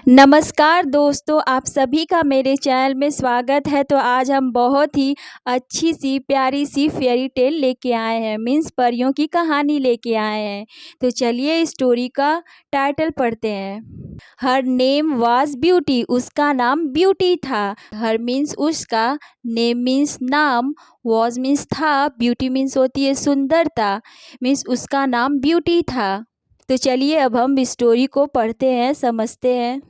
नमस्कार दोस्तों, आप सभी का मेरे चैनल में स्वागत है। तो आज हम बहुत ही अच्छी सी प्यारी सी फेयरी टेल लेके आए हैं, मीन्स परियों की कहानी लेके आए हैं। तो चलिए स्टोरी का टाइटल पढ़ते हैं। हर नेम वाज ब्यूटी, उसका नाम ब्यूटी था। हर मीन्स उसका, नेम मीन्स नाम, वाज मीन्स था, ब्यूटी मीन्स होती है सुंदरता, मीन्स उसका नाम ब्यूटी था। तो चलिए अब हम स्टोरी को पढ़ते हैं, समझते हैं।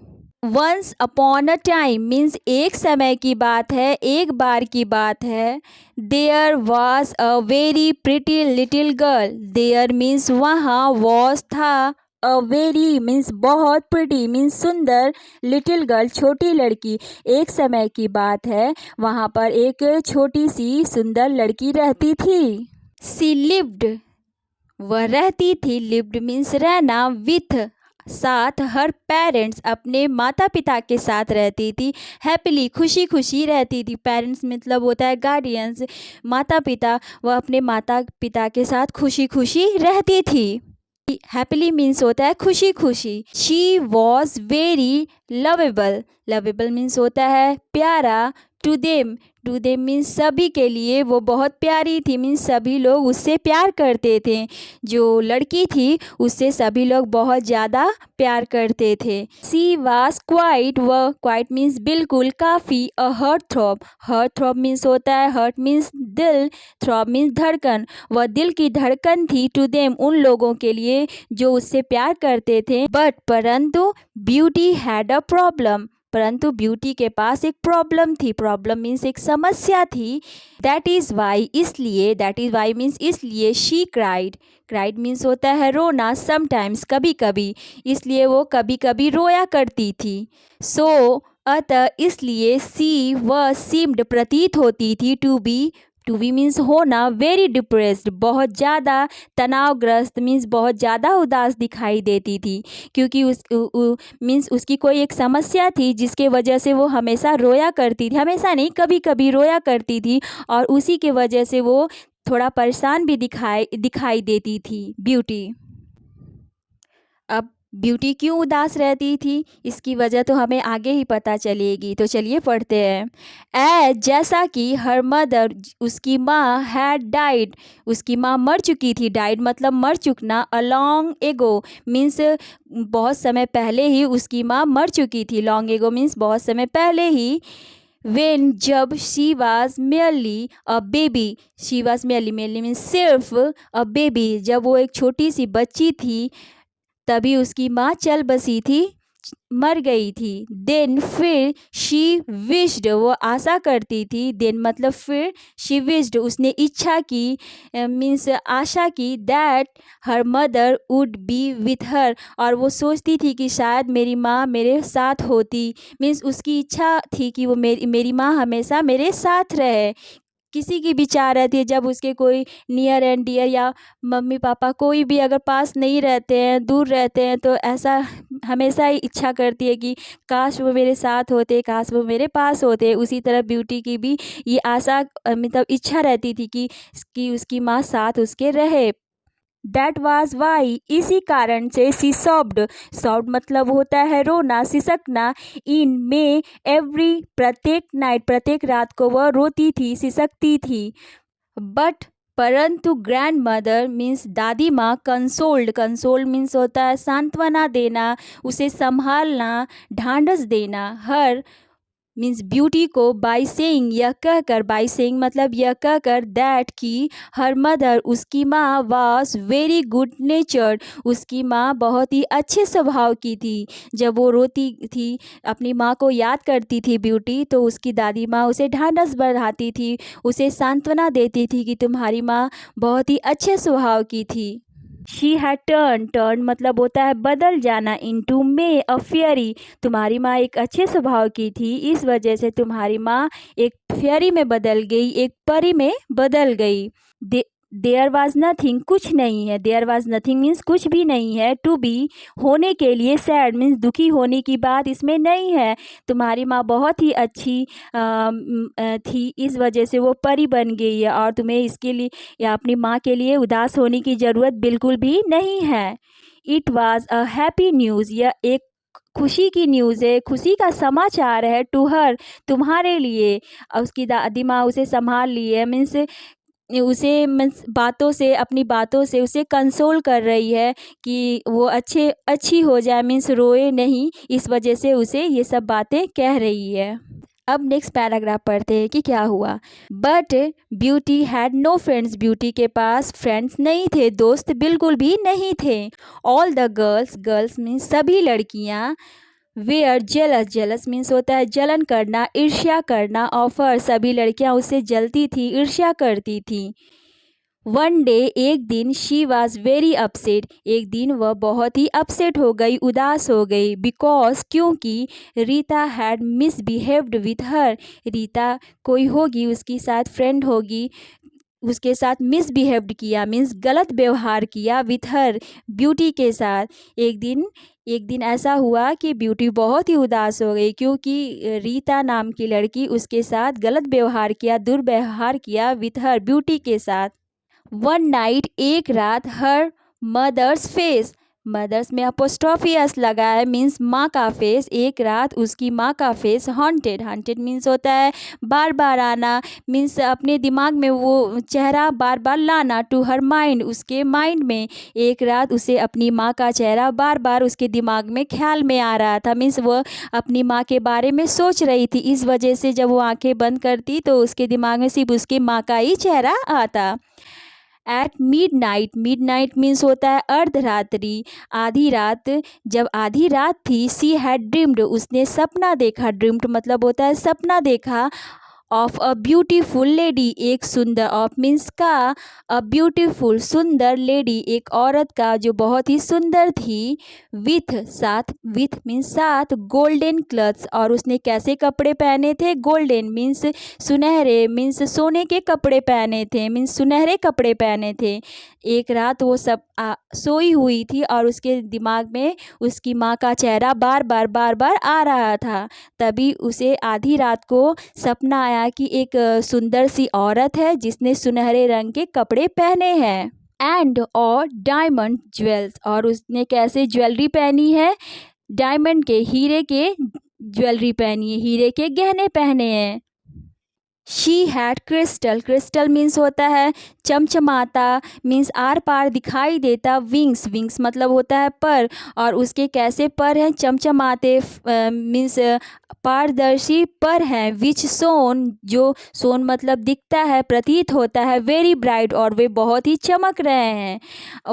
Once upon a time means एक समय की बात है, एक बार की बात है। There was a very pretty little girl, there means वहाँ, वॉज था, अ वेरी मीन्स बहुत, प्रिटी मीन्स सुंदर, लिटिल गर्ल छोटी लड़की। एक समय की बात है, वहाँ पर एक छोटी सी सुंदर लड़की रहती थी। सी लिव्ड, वह रहती थी, लिव्ड मीन्स रहना, विथ साथ, हर पेरेंट्स अपने माता पिता के साथ रहती थी। हैप्पीली खुशी खुशी रहती थी। पेरेंट्स मतलब होता है गार्डियंस, माता पिता, वह अपने माता पिता के साथ खुशी खुशी रहती थी। हैप्पीली मीन्स होता है खुशी खुशी। She was very lovable, lovable means होता है प्यारा। To them, to them means सभी के लिए वो बहुत प्यारी थी, मीन्स सभी लोग उससे प्यार करते थे। जो लड़की थी उससे सभी लोग बहुत ज़्यादा प्यार करते थे। सी वाज क्वाइट, वह क्वाइट मीन्स बिल्कुल, काफ़ी। A heart throb, heart throb means होता है हर्ट मीन्स दिल, थ्रॉब मीन्स धड़कन, वह दिल की धड़कन थी। टू देम उन लोगों के लिए जो उससे प्यार करते थे। बट परंतु ब्यूटी हैड अ प्रॉब्लम, परंतु ब्यूटी के पास एक प्रॉब्लम थी। प्रॉब्लम मीन्स एक समस्या थी। दैट इज़ वाई, इसलिए, दैट इज़ वाई मीन्स इसलिए। शी क्राइड, क्राइड मीन्स होता है रोना, समटाइम्स कभी कभी, इसलिए वो कभी कभी रोया करती थी। सो अतः इसलिए, सी वह, सीम्ड प्रतीत होती थी, टू बी मीन्स होना, वेरी डिप्रेस्ड बहुत ज़्यादा तनावग्रस्त, मीन्स बहुत ज़्यादा उदास दिखाई देती थी। क्योंकि मीन्स उसकी कोई एक समस्या थी जिसके वजह से वो हमेशा रोया करती थी, हमेशा नहीं कभी कभी रोया करती थी, और उसी के वजह से वो थोड़ा परेशान भी दिखाई देती थी ब्यूटी। अब ब्यूटी क्यों उदास रहती थी, इसकी वजह तो हमें आगे ही पता चलेगी। तो चलिए पढ़ते हैं। जैसा कि हर मदर, उसकी माँ, हैड डाइड, उसकी माँ मर चुकी थी। डाइड मतलब मर चुकना। अ लॉन्ग एगो मीन्स बहुत समय पहले ही उसकी माँ मर चुकी थी। लॉन्ग एगो मीन्स बहुत समय पहले ही। वेन जब, she was merely a baby, she was merely, merely means सिर्फ, अ बेबी जब वो एक छोटी सी बच्ची थी, तभी उसकी माँ चल बसी थी, मर गई थी। देन फिर, शी विश्ड, वो आशा करती थी। देन मतलब फिर, शी विश्ड उसने इच्छा की, मीन्स आशा की, that her mother would be with her, और वो सोचती थी कि शायद मेरी माँ मेरे साथ होती, मीन्स उसकी इच्छा थी कि वो मेरी माँ हमेशा मेरे साथ रहे। किसी की भी चाह रहती है, जब उसके कोई नियर एंड डियर या मम्मी पापा कोई भी अगर पास नहीं रहते हैं, दूर रहते हैं, तो ऐसा हमेशा ही इच्छा करती है कि काश वो मेरे साथ होते, काश वो मेरे पास होते। उसी तरह ब्यूटी की भी ये आशा, मतलब इच्छा रहती थी कि उसकी माँ साथ उसके रहे। दैट वाज वाई, इसी कारण से, सी सॉब्ड, सॉब्ड मतलब होता है रोना, सिसकना। इन में एवरी, प्रत्येक नाइट, प्रत्येक रात को वह रोती थी, सिसकती थी। बट परंतु ग्रैंड मदर मीन्स दादी माँ, कंसोल्ड, कंसोल्ड मीन्स होता है सांत्वना देना, उसे संभालना, ढांढस देना। हर मीन्स ब्यूटी को, बाई सेइंग यह कहकर, बाई सेइंग मतलब यह कहकर, दैट की हर मदर उसकी माँ, वाज वेरी गुड नेचर्ड, उसकी माँ बहुत ही अच्छे स्वभाव की थी। जब वो रोती थी, अपनी माँ को याद करती थी ब्यूटी, तो उसकी दादी माँ उसे ढांढस बढ़ाती थी, उसे सांत्वना देती थी कि तुम्हारी माँ बहुत ही अच्छे स्वभाव की थी। शी हैड टर्न, टर्न मतलब होता है बदल जाना, इनटू मे अ फेयरी, तुम्हारी माँ एक अच्छे स्वभाव की थी, इस वजह से तुम्हारी माँ एक फेयरी में बदल गई, एक परी में बदल गई। देयर वाज नथिंग, कुछ नहीं है। देयर वाज नथिंग मीन्स कुछ भी नहीं है। टू बी, होने के लिए। सैड मीन्स दुखी होने की बात इसमें नहीं है। तुम्हारी माँ बहुत ही अच्छी थी, इस वजह से वो परी बन गई है, और तुम्हें इसके लिए या अपनी माँ के लिए उदास होने की ज़रूरत बिल्कुल भी नहीं है। It was a happy news, यह एक खुशी की न्यूज़ है, खुशी का समाचार है टू हर, तुम्हारे लिए। और उसकी दादी माँ उसे संभाल ली है, मीन्स उसे मीन्स बातों से, अपनी बातों से उसे कंसोल कर रही है कि वो अच्छी हो जाए, मीन्स रोए नहीं, इस वजह से उसे ये सब बातें कह रही है। अब नेक्स्ट पैराग्राफ पढ़ते हैं कि क्या हुआ। But beauty had no friends, beauty के पास फ्रेंड्स नहीं थे, दोस्त बिल्कुल भी नहीं थे। All the girls, girls means सभी लड़कियाँ, वेयर जेलस, जेलस मीन्स होता है जलन करना, ईर्ष्या करना, ऑफर सभी लड़कियां उससे जलती थी, ईर्ष्या करती थी। वन डे, एक दिन, शी वॉज वेरी अपसेट, एक दिन वह बहुत ही अपसेट हो गई, उदास हो गई, बिकॉज क्योंकि Rita had misbehaved with her, Rita कोई होगी उसकी साथ फ्रेंड होगी, उसके साथ मिसबिहेव्ड किया, मीन्स गलत व्यवहार किया, विथ हर ब्यूटी के साथ। एक दिन ऐसा हुआ कि ब्यूटी बहुत ही उदास हो गई क्योंकि रीता नाम की लड़की उसके साथ गलत व्यवहार किया, दुर्व्यवहार किया, विथ हर ब्यूटी के साथ। वन नाइट, एक रात, हर मदर्स फेस, मदर्स में अपोस्ट्रोफी एस लगा है, मीन्स माँ का फेस, एक रात उसकी माँ का फेस हॉन्टेड, हॉन्टेड मीन्स होता है बार बार आना, मीन्स अपने दिमाग में वो चेहरा बार बार लाना, टू हर माइंड, उसके माइंड में, एक रात उसे अपनी माँ का चेहरा बार बार उसके दिमाग में ख्याल में आ रहा था, मीन्स वह अपनी माँ के बारे में सोच रही थी, इस वजह से जब वो आंखें बंद करती तो उसके दिमाग में सिर्फ उसकी माँ का ही चेहरा आता। At mid night, mid night means होता है अर्धरात्रि, आधी रात, जब आधी रात थी, सी हैड ड्रीम्ड, उसने सपना देखा, ड्रीम्ड मतलब होता है सपना देखा, ऑफ अ ब्यूटीफुल लेडी, एक सुंदर, ऑफ मीन्स का, अ ब्यूटीफुल सुंदर लेडी, एक औरत का जो बहुत ही सुंदर थी, विथ साथ, विथ मीन्स साथ, गोल्डन क्लथ्स, और उसने कैसे कपड़े पहने थे, गोल्डन मीन्स सुनहरे, मीन्स सोने के कपड़े पहने थे, मीन्स सुनहरे कपड़े पहने थे। एक रात वो सब सोई हुई थी और उसके दिमाग में उसकी माँ का चेहरा बार बार आ रहा था। तभी उसे आधी रात को सपना आया कि एक सुंदर सी औरत है जिसने सुनहरे रंग के कपड़े पहने हैं, एंड और डायमंड ज्वेल्स, और उसने कैसे ज्वेलरी पहनी है, डायमंड के, हीरे के ज्वेलरी पहनी है, हीरे के गहने पहने हैं। She had crystal, crystal means होता है चमचमाता, मीन्स आर पार दिखाई देता, विंग्स, विंग्स मतलब होता है पर, और उसके कैसे पर हैं, चमचमाते, मीन्स पारदर्शी पर हैं, विच सोन, जो सोन मतलब दिखता है, प्रतीत होता है, वेरी ब्राइट, और वे बहुत ही चमक रहे हैं।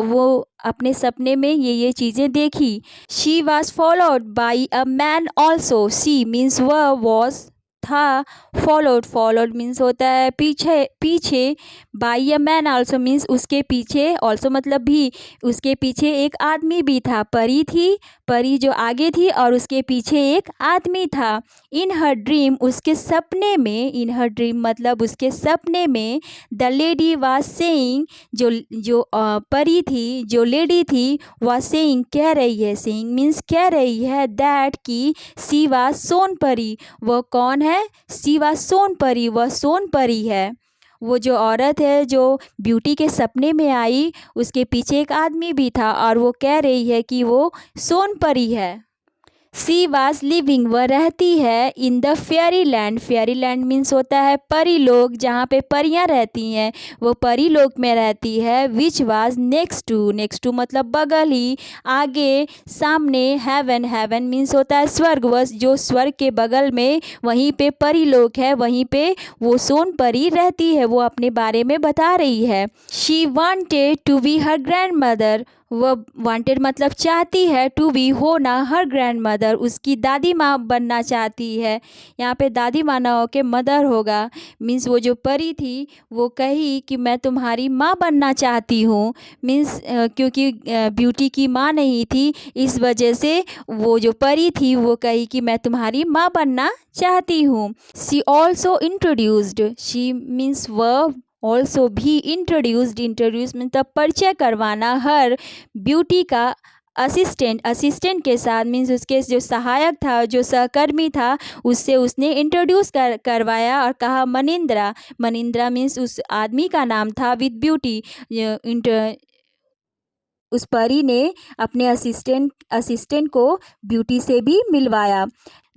वो अपने सपने में ये चीज़ें देखी। She was followed by a man also, she means वह, वॉज था, फॉलोड, फॉलोड मीन्स होता है पीछे पीछे, by a man also means उसके पीछे, ऑल्सो मतलब भी, उसके पीछे एक आदमी भी था, परी थी, परी जो आगे थी और उसके पीछे एक आदमी था। इन हर ड्रीम, उसके सपने में, इन हर ड्रीम मतलब उसके सपने में, द लेडी वाज सेइंग, जो परी थी, जो लेडी थी, वह सेइंग कह रही है, सेइंग मीन्स कह रही है, दैट की सी वाज सोनपरी, वह कौन है, शिवा सोनपरी, वह सोनपरी है। वो जो औरत है जो ब्यूटी के सपने में आई, उसके पीछे एक आदमी भी था और वो कह रही है कि वो सोनपरी है। सी वाज लिविंग, वह रहती है, in the fairy land, fairy land means होता है परी लोग, जहाँ पे परियाँ रहती हैं, वो परी लोक में रहती है। Which was next to, next to मतलब बगल ही, आगे, सामने, हेवन, हेवन मीन्स होता है स्वर्ग, वह जो स्वर्ग के बगल में, वहीं पे परी लोक है, वहीं पे वो सोन परी रहती है, वो अपने बारे में बता रही है। She wanted to be her grandmother, वह वांटेड मतलब चाहती है, टू बी होना, हर ग्रैंड मदर, उसकी दादी माँ बनना चाहती है। यहाँ पे दादी माँ ना हो के मदर होगा, मीन्स वो जो परी थी वो कही कि मैं तुम्हारी माँ बनना चाहती हूँ, मीन्स क्योंकि ब्यूटी की माँ नहीं थी, इस वजह से वो जो परी थी वो कही कि मैं तुम्हारी माँ बनना चाहती हूँ। She also introduced, she means वह, ऑल्सो भी, इंट्रोड्यूस्ड, इंट्रोड्यूस मतलब परिचय करवाना, हर ब्यूटी का असिस्टेंट, असिस्टेंट के साथ, मीन्स उसके जो सहायक था, जो सहकर्मी था, उससे उसने इंट्रोड्यूस करवाया और कहा मनिंद्रा, मनिंद्रा मीन्स उस आदमी का नाम था, विद ब्यूटी, उस परी ने अपने असिस्टेंट को ब्यूटी से भी मिलवाया।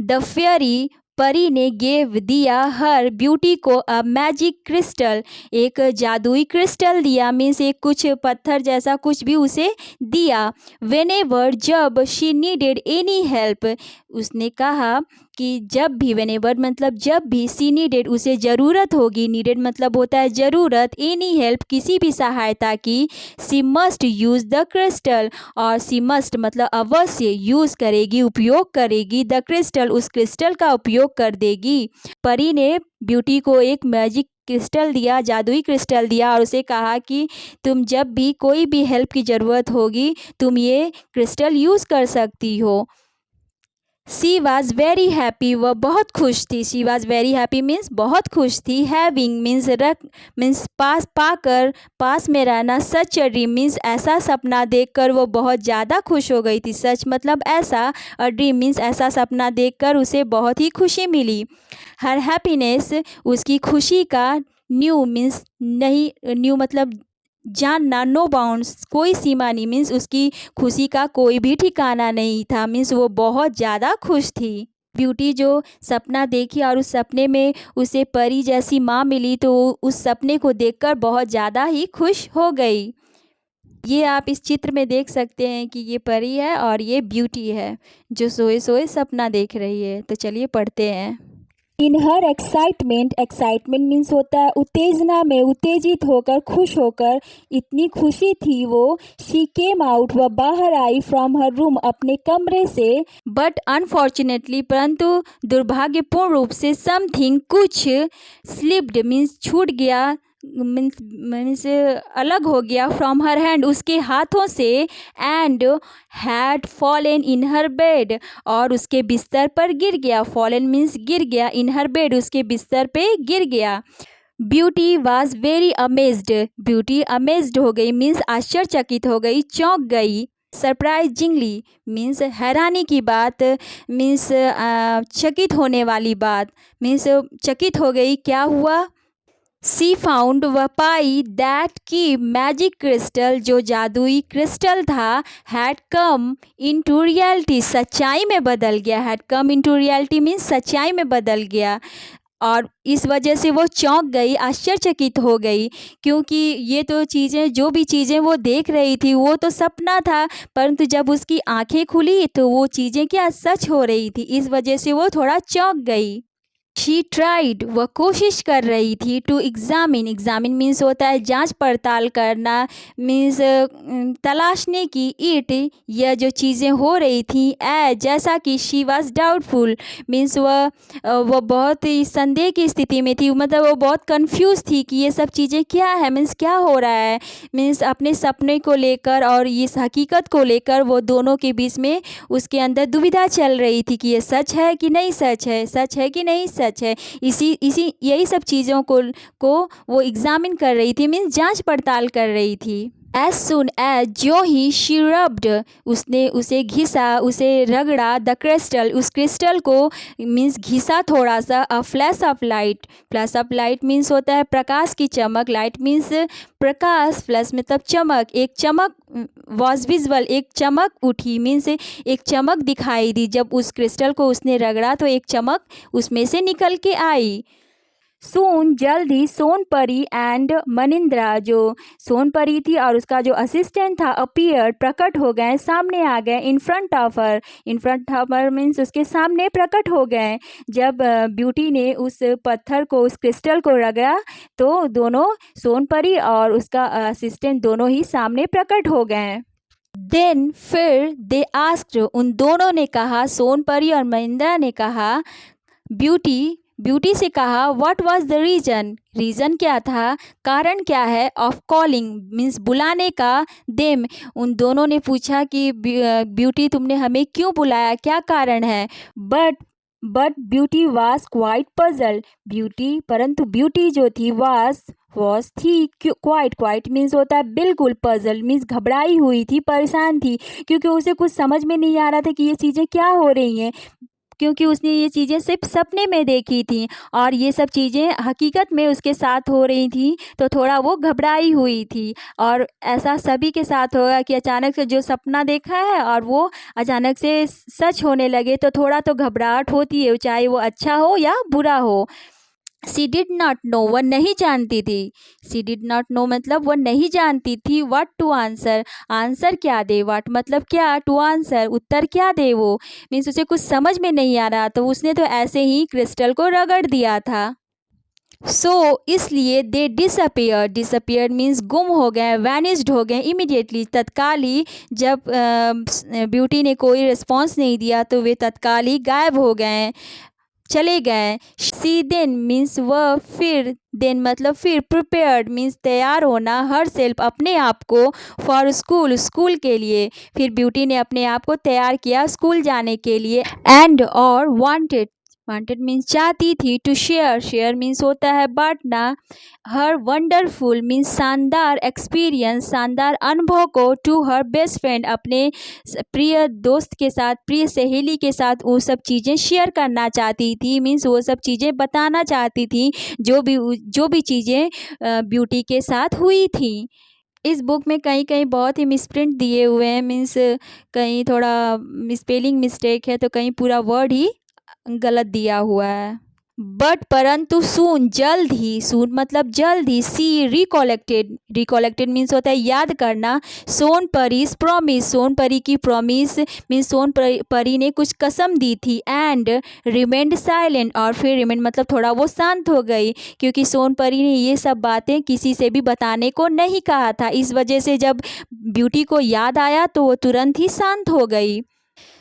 द फेयरी परी ने गेव दिया हर ब्यूटी को अ मैजिक क्रिस्टल, एक जादुई क्रिस्टल दिया, मीन्स एक कुछ पत्थर जैसा कुछ भी उसे दिया। वेनेवर जब शी नीडेड एनी हेल्प, उसने कहा कि जब भी, वेनेवर मतलब जब भी, सी नीडेड उसे ज़रूरत होगी, नीडेड मतलब होता है ज़रूरत, एनी हेल्प किसी भी सहायता की, सी मस्ट यूज़ द क्रिस्टल, और सी मस्ट मतलब अवश्य, यूज़ करेगी उपयोग करेगी, द क्रिस्टल उस क्रिस्टल का उपयोग कर देगी। परी ने ब्यूटी को एक मैजिक क्रिस्टल दिया, जादुई क्रिस्टल दिया, और उसे कहा कि तुम जब भी कोई भी हेल्प की ज़रूरत होगी तुम ये क्रिस्टल यूज़ कर सकती हो। शी वॉज़ वेरी हैप्पी, वह बहुत खुश थी। She was very happy means बहुत खुश थी। हैविंग मीन्स रख, मीन्स पास पाकर, पास में रहना। सच अ ड्रीम मीन्स ऐसा सपना देखकर वो बहुत ज़्यादा खुश हो गई थी। सच मतलब ऐसा, अ ड्रीम मीन्स ऐसा सपना देखकर उसे बहुत ही खुशी मिली। हर हैप्पीनेस उसकी खुशी का, न्यू मीन्स नहीं, न्यू मतलब जानना, नो बाउंड्स कोई सीमा नहीं, मीन्स उसकी खुशी का कोई भी ठिकाना नहीं था, मीन्स वो बहुत ज़्यादा खुश थी। ब्यूटी जो सपना देखी और उस सपने में उसे परी जैसी माँ मिली तो उस सपने को देखकर बहुत ज़्यादा ही खुश हो गई। ये आप इस चित्र में देख सकते हैं कि ये परी है और ये ब्यूटी है जो सोए सोए सपना देख रही है। तो चलिए पढ़ते हैं। इन हर एक्साइटमेंट, एक्साइटमेंट मीन्स होता है उत्तेजना में, उत्तेजित होकर, खुश होकर, इतनी खुशी थी वो, शी केम आउट, वह बाहर आई, फ्रॉम हर रूम, अपने कमरे से, बट अनफॉर्चुनेटली परंतु दुर्भाग्यपूर्ण रूप से, समथिंग कुछ, स्लिप्ड मीन्स छूट गया, मीन्स अलग हो गया, फ्रॉम हर हैंड उसके हाथों से, and had fallen in her bed, और उसके बिस्तर पर गिर गया। फॉलन मीन्स गिर गया, इन हर बेड उसके बिस्तर पे गिर गया। Beauty was very amazed, beauty amazed हो गई मीन्स आश्चर्यचकित हो गई, चौंक गई। सरप्राइजिंगली मीन्स हैरानी की बात, मीन्स चकित होने वाली बात, मीन्स चकित हो गई, क्या हुआ। सी फाउंड, वह पाई, दैट की मैजिक क्रिस्टल, जो जादुई क्रिस्टल था, had come into reality, सच्चाई में बदल गया। Had come into reality means सच्चाई में बदल गया, और इस वजह से वो चौंक गई, आश्चर्यचकित हो गई, क्योंकि ये तो चीज़ें, जो भी चीज़ें वो देख रही थी वो तो सपना था, परंतु जब उसकी आंखें खुली तो वो चीज़ें क्या सच हो रही थी, इस वजह से वो थोड़ा चौंक गई। शी ट्राइड, वह कोशिश कर रही थी, टू एग्जामिन, एग्जामिन मीन्स होता है जांच पड़ताल करना, मीन्स तलाशने की, इट यह जो चीज़ें हो रही थी, जैसा कि शी वॉज डाउटफुल मीन्स वह बहुत ही संदेह की स्थिति में थी, मतलब वो बहुत कंफ्यूज थी कि ये सब चीज़ें क्या है, मीन्स क्या हो रहा है, मीन्स अपने सपने को लेकर और इस हकीकत को लेकर वो दोनों के बीच में उसके अंदर दुविधा चल रही थी कि ये सच है कि नहीं सच है, सच है कि नहीं सच है। इसी इसी यही सब चीज़ों को वो एग्जामिन कर रही थी, मीन्स जांच पड़ताल कर रही थी। एज सुन एज, जो ही शी रब्ड, उसने उसे घिसा, उसे रगड़ा, द क्रिस्टल, उस क्रिस्टल को, मीन्स घिसा थोड़ा सा, a flash of light, flash of light means होता है प्रकाश की चमक, लाइट मीन्स प्रकाश, फ्लैश मतलब चमक, एक चमक, वॉज विजुअल, एक चमक उठी मीन्स एक चमक दिखाई दी, जब उस क्रिस्टल को उसने रगड़ा तो एक चमक उसमें से निकल के आई। सून, जल्द ही, सोनपरी एंड मनिंद्रा, जो सोनपरी थी और उसका जो असिस्टेंट था, अपीयर, प्रकट हो गए, सामने आ गए, in front of her, in front of her means उसके सामने प्रकट हो गए। जब ब्यूटी ने उस पत्थर को, उस क्रिस्टल को रगड़ा तो दोनों, सोनपरी और उसका असिस्टेंट दोनों ही सामने प्रकट हो गए। देन फिर, दे आस्क्ड, उन दोनों ने कहा, सोनपरी और मनिंद्रा ने कहा, ब्यूटी, ब्यूटी से कहा, what was the reason, reason क्या था, कारण क्या है, ऑफ कॉलिंग मीन्स बुलाने का, देम, उन दोनों ने पूछा कि ब्यूटी तुमने हमें क्यों बुलाया, क्या कारण है। But beauty was quite puzzle, beauty, परंतु ब्यूटी जो थी, वॉज थी, क्वाइट मीन्स होता है बिल्कुल, पजल मीन्स घबराई हुई थी, परेशान थी, क्योंकि उसे कुछ समझ में नहीं आ रहा था कि ये चीज़ें क्या हो रही हैं। क्योंकि उसने ये चीज़ें सिर्फ सपने में देखी थी और ये सब चीज़ें हकीकत में उसके साथ हो रही थी, तो थोड़ा वो घबराई हुई थी। और ऐसा सभी के साथ होगा कि अचानक से जो सपना देखा है और वो अचानक से सच होने लगे, तो थोड़ा तो घबराहट होती है, चाहे वो अच्छा हो या बुरा हो। सी डिड नॉट नो, वह नहीं जानती थी। सी डिड नॉट नो मतलब वह नहीं जानती थी व्हाट टू आंसर, आंसर क्या दे, व्हाट मतलब क्या, टू आंसर उत्तर क्या दे। वो मीन्स उसे कुछ समझ में नहीं आ रहा, तो उसने तो ऐसे ही क्रिस्टल को रगड़ दिया था। इसलिए दे डिसअपियर, डिसअपियर मीन्स गुम हो गए, वैनिस्ड हो गए इमीडिएटली, तत्काल ही। जब ब्यूटी ने कोई रिस्पॉन्स नहीं दिया तो वे तत्काल ही गायब हो गए, चले गए। सी देन मीन्स वह, फिर देन मतलब फिर, प्रिपेयर्ड मीन्स तैयार होना, हर सेल्फ अपने आप को, फॉर स्कूल स्कूल के लिए। फिर ब्यूटी ने अपने आप को तैयार किया स्कूल जाने के लिए। एंड और वांटेड, वांटेड मीन्स चाहती थी, टू शेयर, शेयर मीन्स होता है बांटना, हर वंडरफुल मीन्स शानदार एक्सपीरियंस, शानदार अनुभव को, टू हर बेस्ट फ्रेंड अपने प्रिय दोस्त के साथ, प्रिय सहेली के साथ वो सब चीज़ें शेयर करना चाहती थी। मीन्स वो सब चीज़ें बताना चाहती थी, जो भी चीज़ें ब्यूटी के साथ हुई थी। इस बुक में कहीं कहीं बहुत ही मिसप्रिंट दिए हुए हैं, मीन्स कहीं थोड़ा स्पेलिंग मिस्टेक है, तो कहीं पूरा वर्ड ही गलत दिया हुआ है। बट परंतु सून, जल्द ही, सून मतलब जल्द ही। सी रिकॉलेक्टेड, रिकॉलेक्टेड मीन्स होता है याद करना। सोन परीज प्रॉमिस, सोन परी की प्रॉमिस मीन्स सोन परी ने कुछ कसम दी थी। एंड रिमेंड साइलेंट, और फिर रिमेंड मतलब थोड़ा वो शांत हो गई, क्योंकि सोन परी ने ये सब बातें किसी से भी बताने को नहीं कहा था। इस वजह से जब ब्यूटी को याद आया तो वो तुरंत ही शांत हो गई।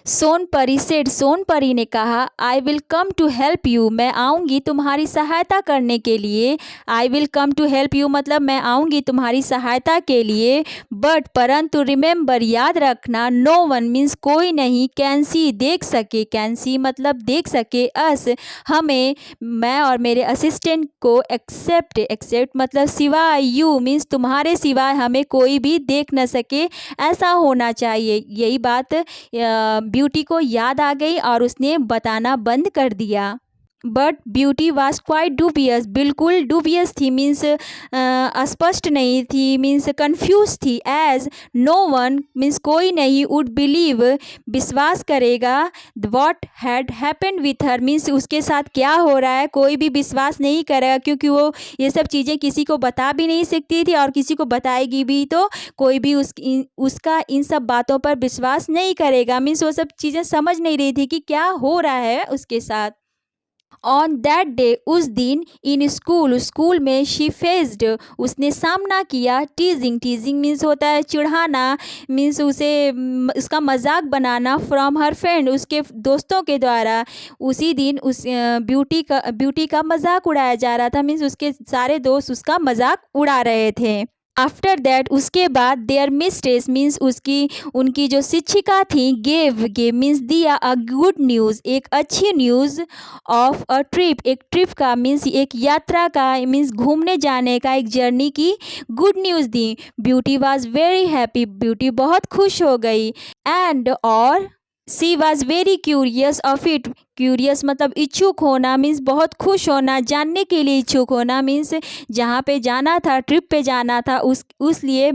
सोनपरी सेड, सोनपरी ने कहा, I will come to help you, मैं आऊँगी तुम्हारी सहायता करने के लिए। I will come to help you मतलब मैं आऊँगी तुम्हारी सहायता के लिए। बट परंतु, रिमेंबर याद रखना, नो वन मीन्स कोई नहीं, कैन सी देख सके, कैन सी मतलब देख सके, अस हमें, मैं और मेरे असिस्टेंट को, एक्सेप्ट, एक्सेप्ट मतलब सिवाय, यू मीन्स तुम्हारे सिवाय हमें कोई भी देख न सके, ऐसा होना चाहिए। यही बात ब्यूटी को याद आ गई और उसने बताना बंद कर दिया। But beauty was quite dubious, बिल्कुल डूबियस थी मीन्स अस्पष्ट नहीं थी, मीन्स कंफ्यूज थी। एज नो वन मीन्स कोई नहीं, वुड बिलीव विश्वास करेगा, what had happened with her means उसके साथ क्या हो रहा है, कोई भी विश्वास नहीं करेगा, क्योंकि वो ये सब चीज़ें किसी को बता भी नहीं सकती थी, और किसी को बताएगी भी तो कोई भी उसका इन सब बातों पर विश्वास नहीं करेगा। मीन्स वो सब चीज़ें समझ नहीं रही थी कि क्या हो रहा है उसके साथ। ऑन दैट डे, उस दिन, इन स्कूल, स्कूल में, शी फेस्ड उसने सामना किया, टीजिंग, टीजिंग मीन्स होता है चिढ़ाना, मीन्स उसे उसका मजाक बनाना, फ्रॉम हर फ्रेंड उसके दोस्तों के द्वारा। उसी दिन उस ब्यूटी का मजाक उड़ाया जा रहा था, मीन्स उसके सारे दोस्त उसका मजाक उड़ा रहे थे। आफ्टर दैट उसके बाद, देयर मिस्ट्रेस मीन्स उनकी जो शिक्षिका थी, गेव मीन्स दिया, अ गुड न्यूज़ एक अच्छी न्यूज़, ऑफ अ ट्रिप एक ट्रिप का मीन्स एक यात्रा का, मीन्स घूमने जाने का, एक जर्नी की गुड न्यूज़ दी। Beauty was very happy, Beauty बहुत खुश हो गई। एंड और she was very curious of it, curious मतलब इच्छुक होना, मीन्स बहुत खुश होना, जानने के लिए इच्छुक होना, मीन्स जहाँ पे जाना था, ट्रिप पे जाना था, उस लिए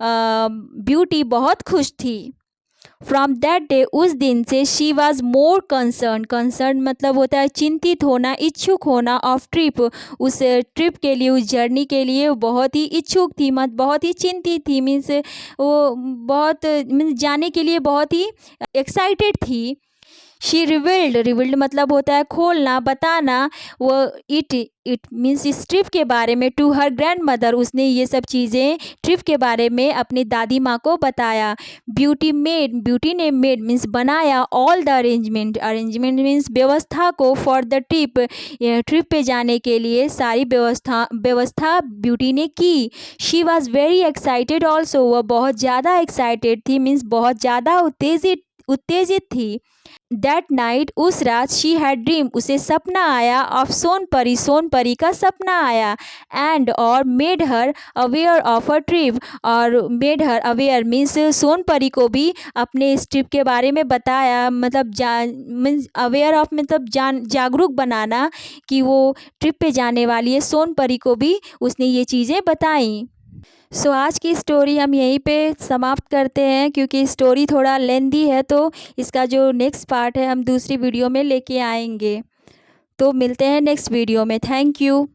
ब्यूटी बहुत खुश थी। फ्रॉम दैट डे उस दिन से, she was more concern, concern मतलब होता है चिंतित होना, इच्छुक होना, ऑफ ट्रिप उस ट्रिप के लिए, उस जर्नी के लिए वो बहुत ही इच्छुक थी, मत बहुत ही चिंतित थी, मीन्स वो बहुत मीन्स जाने के लिए बहुत ही एक्साइटेड थी। शी रिवील्ड, रिवील्ड मतलब होता है खोलना, बताना, वो इट मीन्स इस ट्रिप के बारे में, टू हर ग्रैंड मदर उसने ये सब चीज़ें ट्रिप के बारे में अपनी दादी माँ को बताया। ब्यूटी ने मेड मीन्स बनाया, all the arrangement, arrangement means व्यवस्था को, फॉर द ट्रिप पे जाने के लिए सारी व्यवस्था ब्यूटी ने की। She was very excited also, वह बहुत ज़्यादा एक्साइटेड थी, मीन्स बहुत ज़्यादा उत्तेजित थी। दैट नाइट उस रात शी हैड ड्रीम उसे सपना आया ऑफ सोनपरी का सपना आया एंड और made her aware of a trip और made her aware means Sonpari को भी अपने इस ट्रिप के बारे में बताया मतलब मीन्स अवेयर ऑफ मतलब जागरूक बनाना कि वो ट्रिप पे जाने वाली है। सोनपरी को भी उसने ये चीज़ें बताई। सो आज की स्टोरी हम यहीं पे समाप्त करते हैं क्योंकि स्टोरी थोड़ा लेंदी है, तो इसका जो नेक्स्ट पार्ट है हम दूसरी वीडियो में लेके आएंगे। तो मिलते हैं नेक्स्ट वीडियो में। Thank you.